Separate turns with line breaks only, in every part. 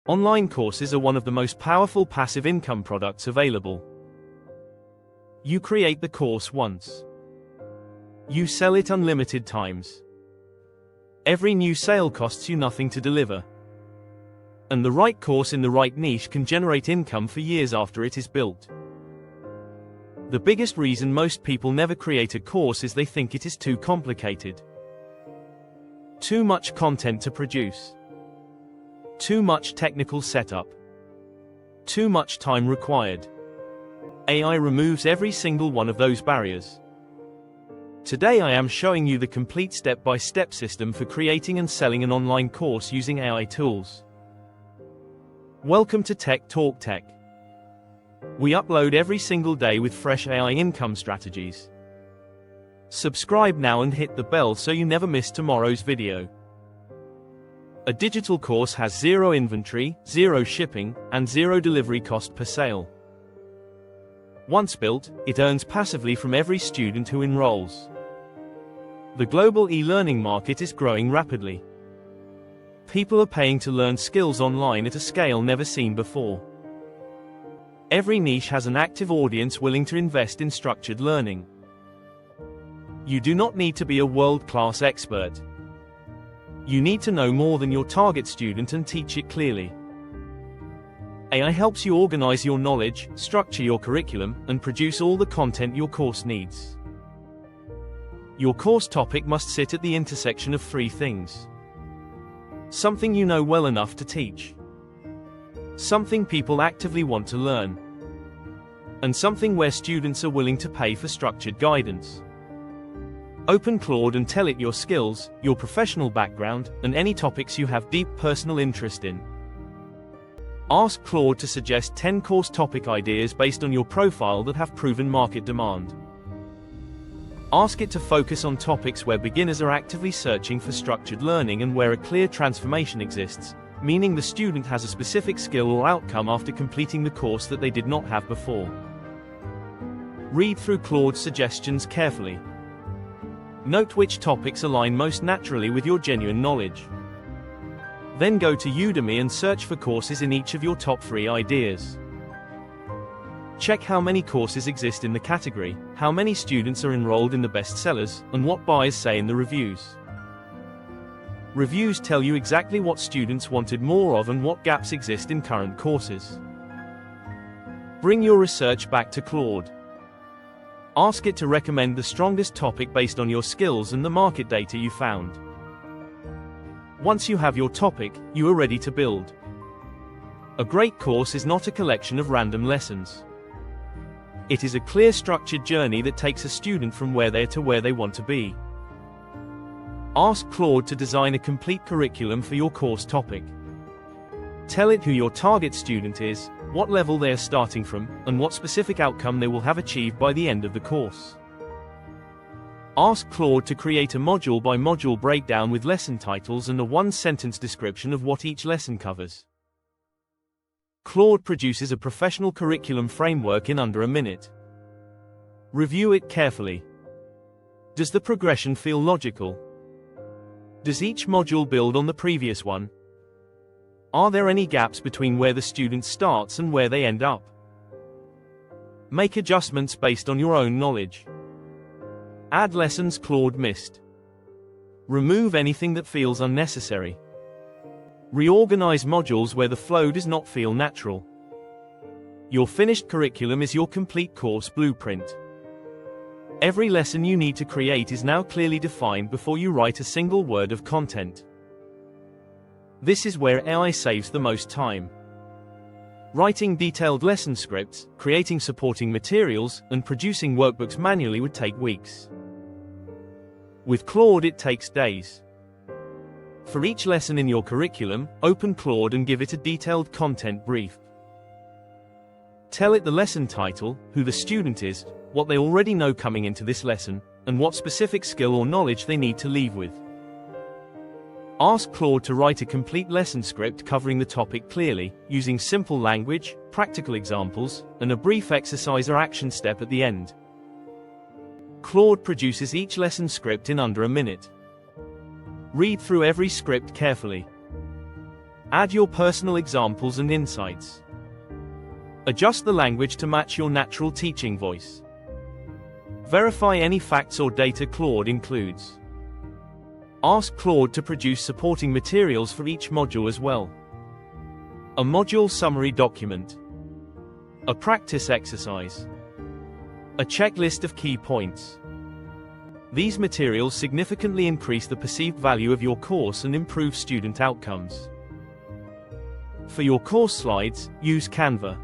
Online courses are one of the most powerful passive income products available. You create the course once. You sell it unlimited times. Every new sale costs you nothing to deliver. And the right course in the right niche can generate income for years after it is built. The biggest reason most people never create a course is they think it is too complicated. Too much content to produce. Too much technical setup. Too much time required. AI removes every single one of those barriers. Today I am showing you the complete step-by-step system for creating and selling an online course using AI tools. Welcome to Tech Talk Tech. We upload every single day with fresh AI income strategies. Subscribe now and hit the bell so you never miss tomorrow's video. A digital course has zero inventory, zero shipping, and zero delivery cost per sale. Once built, it earns passively from every student who enrolls. The global e-learning market is growing rapidly. People are paying to learn skills online at a scale never seen before. Every niche has an active audience willing to invest in structured learning. You do not need to be a world-class expert. You need to know more than your target student and teach it clearly. AI helps you organize your knowledge, structure your curriculum, and produce all the content your course needs. Your course topic must sit at the intersection of three things. Something you know well enough to teach. Something people actively want to learn. And something where students are willing to pay for structured guidance. Open Claude and tell it your skills, your professional background, and any topics you have deep personal interest in. Ask Claude to suggest 10 course topic ideas based on your profile that have proven market demand. Ask it to focus on topics where beginners are actively searching for structured learning and where a clear transformation exists, meaning the student has a specific skill or outcome after completing the course that they did not have before. Read through Claude's suggestions carefully. Note which topics align most naturally with your genuine knowledge. Then go to Udemy and search for courses in each of your top 3 ideas. Check how many courses exist in the category, how many students are enrolled in the bestsellers, and what buyers say in the reviews. Reviews tell you exactly what students wanted more of and what gaps exist in current courses. Bring your research back to Claude. Ask it to recommend the strongest topic based on your skills and the market data you found. Once you have your topic, you are ready to build. A great course is not a collection of random lessons. It is a clear structured journey that takes a student from where they are to where they want to be. Ask Claude to design a complete curriculum for your course topic. Tell it who your target student is, what level they are starting from, and what specific outcome they will have achieved by the end of the course. Ask Claude to create a module-by-module breakdown with lesson titles and a one-sentence description of what each lesson covers. Claude produces a professional curriculum framework in under a minute. Review it carefully. Does the progression feel logical? Does each module build on the previous one? Are there any gaps between where the student starts and where they end up? Make adjustments based on your own knowledge. Add lessons Claude missed. Remove anything that feels unnecessary. Reorganize modules where the flow does not feel natural. Your finished curriculum is your complete course blueprint. Every lesson you need to create is now clearly defined before you write a single word of content. This is where AI saves the most time. Writing detailed lesson scripts, creating supporting materials, and producing workbooks manually would take weeks. With Claude it takes days. For each lesson in your curriculum, open Claude and give it a detailed content brief. Tell it the lesson title, who the student is, what they already know coming into this lesson, and what specific skill or knowledge they need to leave with. Ask Claude to write a complete lesson script covering the topic clearly, using simple language, practical examples, and a brief exercise or action step at the end. Claude produces each lesson script in under a minute. Read through every script carefully. Add your personal examples and insights. Adjust the language to match your natural teaching voice. Verify any facts or data Claude includes. Ask Claude to produce supporting materials for each module as well. A module summary document. A practice exercise. A checklist of key points. These materials significantly increase the perceived value of your course and improve student outcomes. For your course slides, use Canva.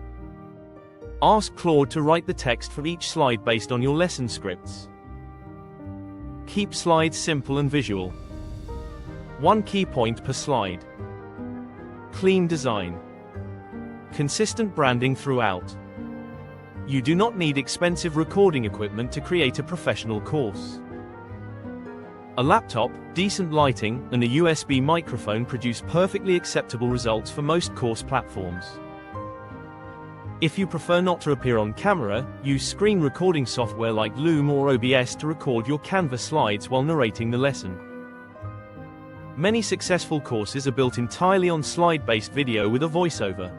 Ask Claude to write the text for each slide based on your lesson scripts. Keep slides simple and visual. One key point per slide. Clean design. Consistent branding throughout. You do not need expensive recording equipment to create a professional course. A laptop, decent lighting, and a USB microphone produce perfectly acceptable results for most course platforms. If you prefer not to appear on camera, use screen recording software like Loom or OBS to record your Canva slides while narrating the lesson. Many successful courses are built entirely on slide-based video with a voiceover.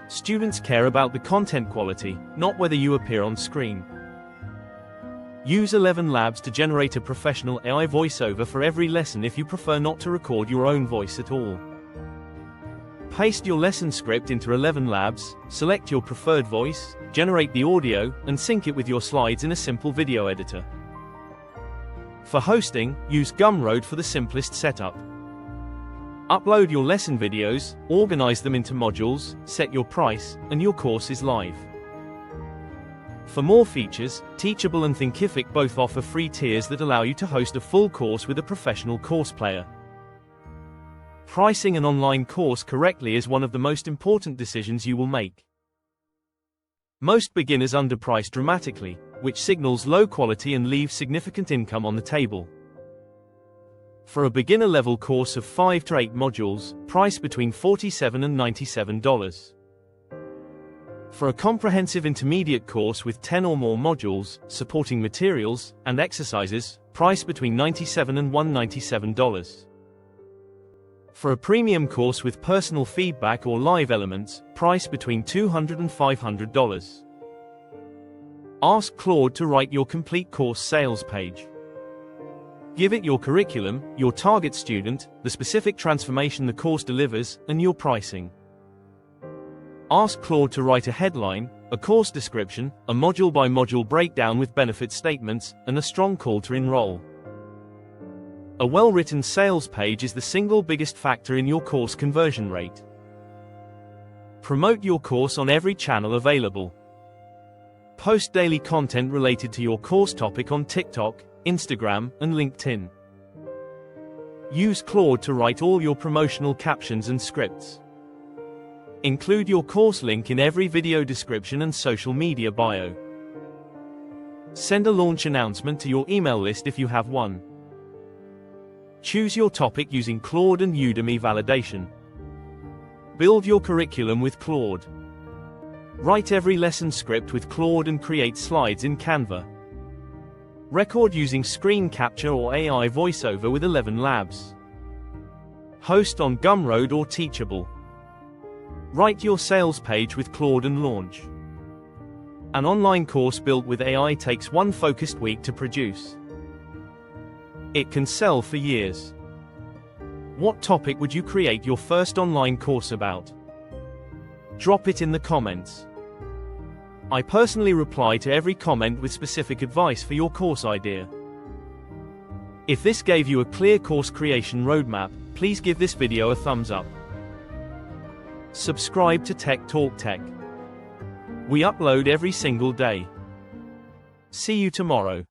Students care about the content quality, not whether you appear on screen. Use 11 Labs to generate a professional AI voiceover for every lesson if you prefer not to record your own voice at all. Paste your lesson script into 11 Labs, select your preferred voice, generate the audio, and sync it with your slides in a simple video editor. For hosting, use Gumroad for the simplest setup. Upload your lesson videos, organize them into modules, set your price, and your course is live. For more features, Teachable and Thinkific both offer free tiers that allow you to host a full course with a professional course player. Pricing an online course correctly is one of the most important decisions you will make. Most beginners underprice dramatically, which signals low quality and leaves significant income on the table. For a beginner-level course of 5 to 8 modules, price between $47 and $97. For a comprehensive intermediate course with 10 or more modules, supporting materials, and exercises, price between $97 and $197. For a premium course with personal feedback or live elements, price between $200 and $500. Ask Claude to write your complete course sales page. Give it your curriculum, your target student, the specific transformation the course delivers, and your pricing. Ask Claude to write a headline, a course description, a module-by-module breakdown with benefit statements, and a strong call to enroll. A well-written sales page is the single biggest factor in your course conversion rate. Promote your course on every channel available. Post daily content related to your course topic on TikTok, Instagram, and LinkedIn. Use Claude to write all your promotional captions and scripts. Include your course link in every video description and social media bio. Send a launch announcement to your email list if you have one. Choose your topic using Claude and Udemy validation. Build your curriculum with Claude. Write every lesson script with Claude and create slides in Canva. Record using screen capture or AI voiceover with 11 Labs. Host on Gumroad or Teachable. Write your sales page with Claude and launch. An online course built with AI takes one focused week to produce. It can sell for years. What topic would you create your first online course about? Drop it in the comments. I personally reply to every comment with specific advice for your course idea. If this gave you a clear course creation roadmap, please give this video a thumbs up. Subscribe to Tech Talk Tech. We upload every single day. See you tomorrow.